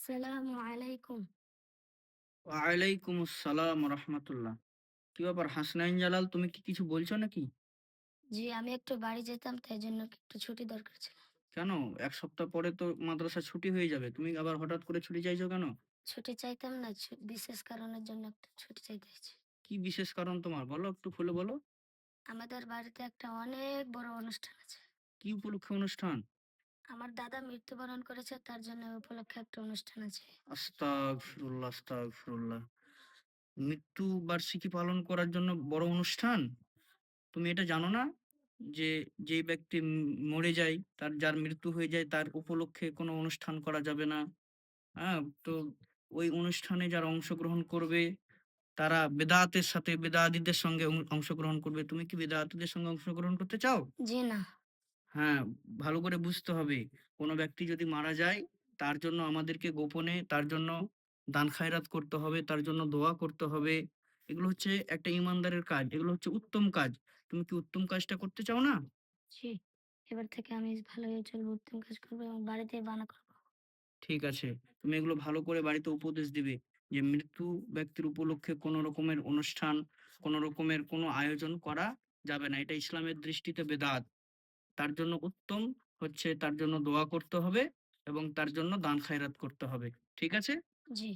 আসসালামু আলাইকুম। ওয়ালাইকুম আসসালাম রাহমাতুল্লাহ। কি ব্যাপার হাসনাইন জালাল, তুমি কি কিছু বলছো নাকি? জি, আমি একটু বাড়ি যেতাম তাই জন্য একটু ছুটি দরকার ছিল। কেন? ১ সপ্তাহ পরে তো মাদ্রাসা ছুটি হয়ে যাবে। তুমি আবার হঠাৎ করে ছুটি চাইছো কেন? ছুটি চাইতাম না, বিশেষ কারণের জন্য একটা ছুটি চাইতে হয়েছে। কি বিশেষ কারণ তোমার? বলো, একটু খুলে বলো। আমাদের বাড়িতে একটা অনেক বড় অনুষ্ঠান আছে। কি উপলক্ষে অনুষ্ঠান? আমার দাদা মৃত্যুবরণ করেছে তার জন্য ওই উপলক্ষে একটা অনুষ্ঠান আছে। আস্তাগফিরুল্লাহ, আস্তাগফিরুল্লাহ। মৃত্যু বার্ষিকী পালন করার জন্য বড় অনুষ্ঠান? তুমি এটা জানো না? যে যেই ব্যক্তি মরে যায়, যার মৃত্যু হয়ে যায় তার উপলক্ষে কোনো অনুষ্ঠান করা যাবে না। হ্যাঁ? তো ওই অনুষ্ঠানে যারা অংশগ্রহণ করবে তারা বেদাতের সাথে বেদাতীদের সঙ্গে অংশগ্রহণ করবে। তুমি কি বেদাতীদের সঙ্গে অংশগ্রহণ করতে চাও? জি না। হ্যাঁ, ভালো করে বুঝতে হবে। কোন ব্যক্তি যদি মারা যায়, তার জন্য আমাদেরকে গোপনে তার জন্য দান খায়রাত করতে হবে, তার জন্য দোয়া করতে হবে। এগুলো হচ্ছে একটা ঈমানদারের কাজ। এগুলো হচ্ছে উত্তম কাজ। তুমি কি উত্তম কাজটা করতে চাও না? জি, এবার থেকে আমি ভালোই চলবো, উত্তম কাজ করবো এবং বাড়িতে বানা করবো। ঠিক আছে। তুমি এগুলো ভালো করে বাড়িতে উপদেশ দিবে যে মৃত্যু ব্যক্তির উপলক্ষে কোন রকমের অনুষ্ঠান, কোন রকমের কোন আয়োজন করা যাবে না। এটা ইসলামের দৃষ্টিতে বেদাত। তার জন্য উত্তম হচ্ছে তার জন্য দোয়া করতে হবে এবং তার জন্য দান খায়রাত করতে হবে। ঠিক আছে? জি।